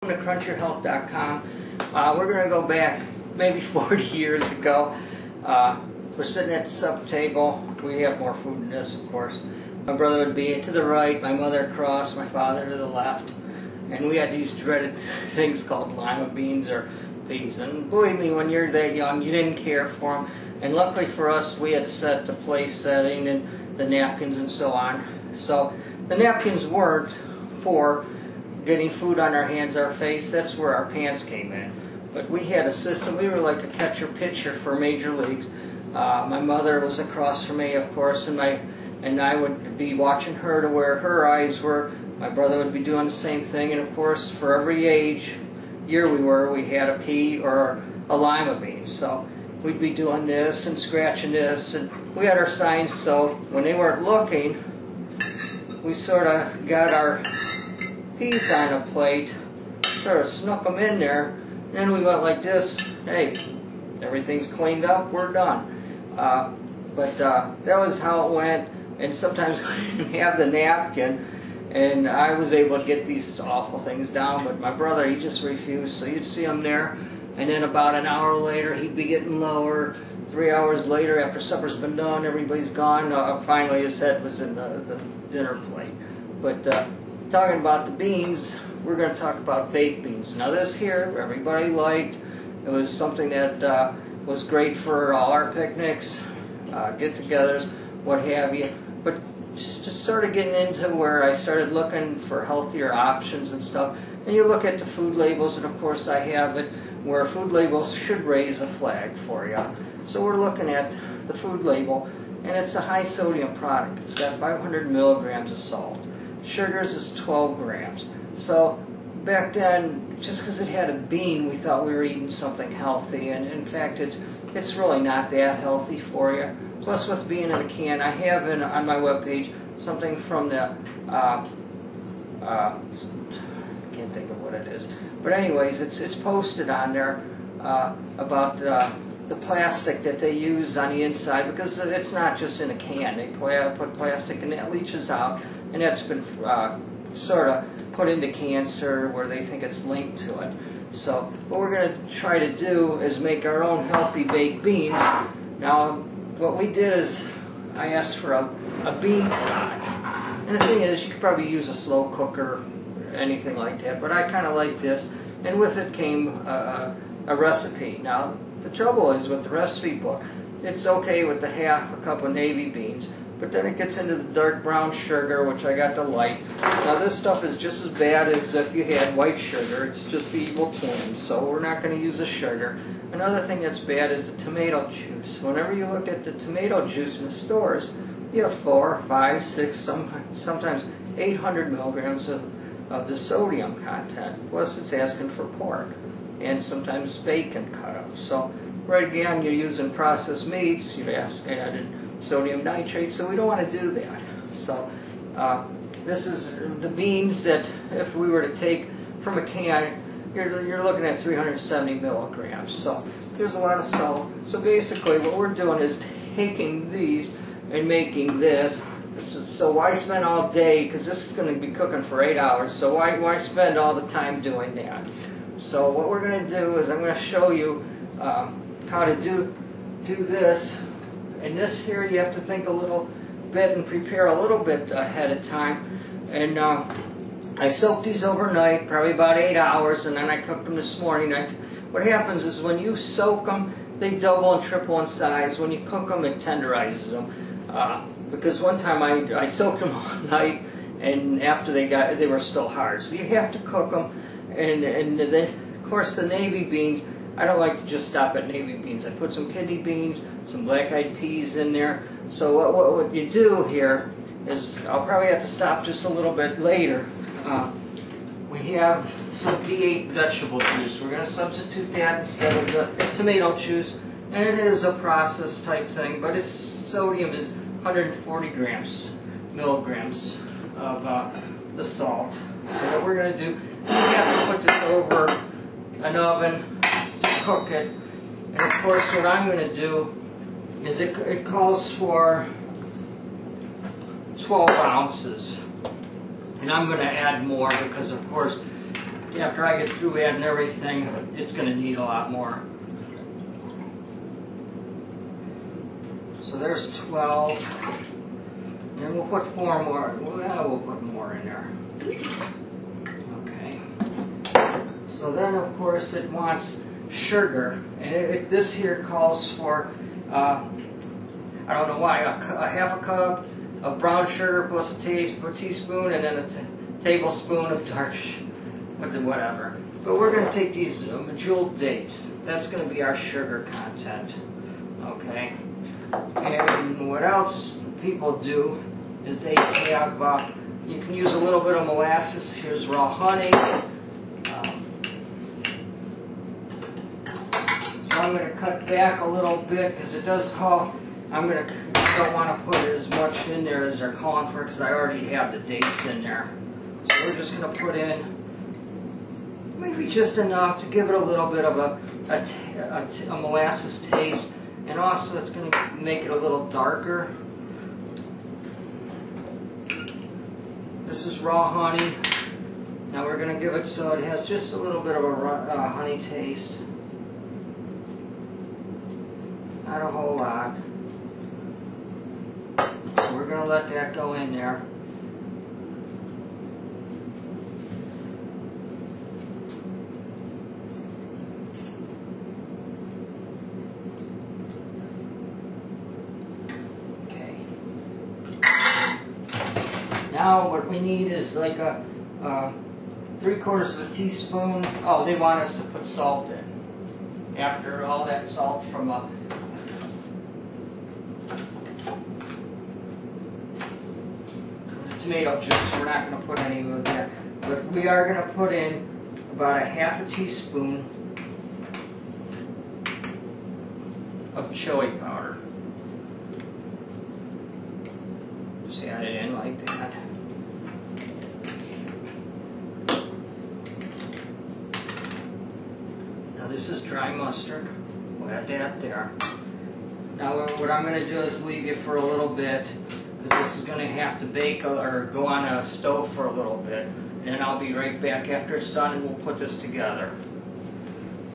Welcome to crunchyourhealth.com. We're going to go back maybe 40 years ago. We're sitting at the supper table. We have more food than this, of course. My brother would be to the right, my mother across, my father to the left. And we had these dreaded things called lima beans or peas. And believe me, when you're that young, you didn't care for them. And luckily for us, we had to set the place setting and the napkins and so on. So the napkins weren't for getting food on our hands, our face. That's where our pants came in. But we had a system. We were like a catcher-pitcher for major leagues. My mother was across from me, of course, and I would be watching her to where her eyes were. My brother would be doing the same thing, and of course, for every year we had a pea or a lima bean. So we'd be doing this and scratching this, and we had our signs. So when they weren't looking, we sort of got our peas on a plate, sort of snuck them in there, and then we went like this. Hey, everything's cleaned up, we're done. But that was how it went. And sometimes we didn't have the napkin, and I was able to get these awful things down, but my brother, he just refused. So you'd see him there, and then about an hour later he'd be getting lower. 3 hours later, after supper's been done, everybody's gone, finally his head was in the dinner plate. But talking about the beans, we're going to talk about baked beans. Now this here, everybody liked. It was something that was great for all our picnics, get-togethers, what have you. But just started getting into where I started looking for healthier options and stuff. And you look at the food labels, and of course I have it where food labels should raise a flag for you. So we're looking at the food label, and it's a high sodium product. It's got 500 milligrams of salt. Sugars is 12 grams. So back then, just because it had a bean, we thought we were eating something healthy, and in fact it's really not that healthy for you. Plus, with being in a can, I have on my webpage something from the I can't think of what it is, but anyways, it's posted on there about the plastic that they use on the inside, because it's not just in a can. They put plastic and it leaches out, and that's been sort of put into cancer where they think it's linked to it. So what we're going to try to do is make our own healthy baked beans. Now what we did is I asked for a bean pot. And the thing is, you could probably use a slow cooker or anything like that, but I kind of like this. And with it came a recipe. Now the trouble is with the recipe book, it's okay with the half a cup of navy beans, but then it gets into the dark brown sugar, which I got the light. Now this stuff is just as bad as if you had white sugar. It's just the evil twin, so we're not going to use the sugar. Another thing that's bad is the tomato juice. Whenever you look at the tomato juice in the stores, you have 4, 5, 6, sometimes 800 milligrams of the sodium content. Plus it's asking for pork and sometimes bacon cut up. So right again, you're using processed meats, you've added sodium nitrate, so we don't want to do that. So this is the beans that if we were to take from a can, you're looking at 370 milligrams. So there's a lot of salt. So basically what we're doing is taking these and making this. So why spend all day, because this is going to be cooking for 8 hours, so why spend all the time doing that? So what we're going to do is I'm going to show you how to do this. And this here, you have to think a little bit and prepare a little bit ahead of time. And I soaked these overnight, probably about 8 hours, and then I cooked them this morning. What happens is when you soak them, they double and triple in size. When you cook them, it tenderizes them. Because one time I soaked them all night, and after they were still hard. So you have to cook them. And then, of course, the navy beans, I don't like to just stop at navy beans. I put some kidney beans, some black-eyed peas in there. So what you do here is, I'll probably have to stop just a little bit later. We have some D8 vegetable juice. We're going to substitute that instead of the tomato juice. And it is a processed type thing, but its sodium is 140 milligrams of the salt. So what we're going to do, we have to put this over an oven to cook it. And of course what I'm going to do is it calls for 12 ounces. And I'm going to add more because of course after I get through adding everything, it's going to need a lot more. So there's 12. And we'll put 4 more. Well, we'll put more in there. Okay. So then, of course, it wants sugar. And this here calls for, I don't know why, a half a cup of brown sugar plus a teaspoon and then a tablespoon of dark whatever. But we're going to take these medjool dates. That's going to be our sugar content. Okay. And what else people do is they have, you can use a little bit of molasses. Here's raw honey. So I'm going to cut back a little bit because it does call, I don't want to put as much in there as they're calling for because I already have the dates in there. So we're just going to put in maybe just enough to give it a little bit of a molasses taste. And also it's going to make it a little darker. This is raw honey. Now we're going to give it so it has just a little bit of a honey taste. Not a whole lot. So we're going to let that go in there. Now what we need is like a 3/4 of a teaspoon. Oh, they want us to put salt in. After all that salt from the tomato juice, we're not going to put any of that. But we are going to put in about a half a teaspoon of chili powder. Just add it in like that. Now this is dry mustard. We'll add that there. Now what I'm going to do is leave you for a little bit because this is going to have to bake or go on a stove for a little bit. And then I'll be right back after it's done and we'll put this together.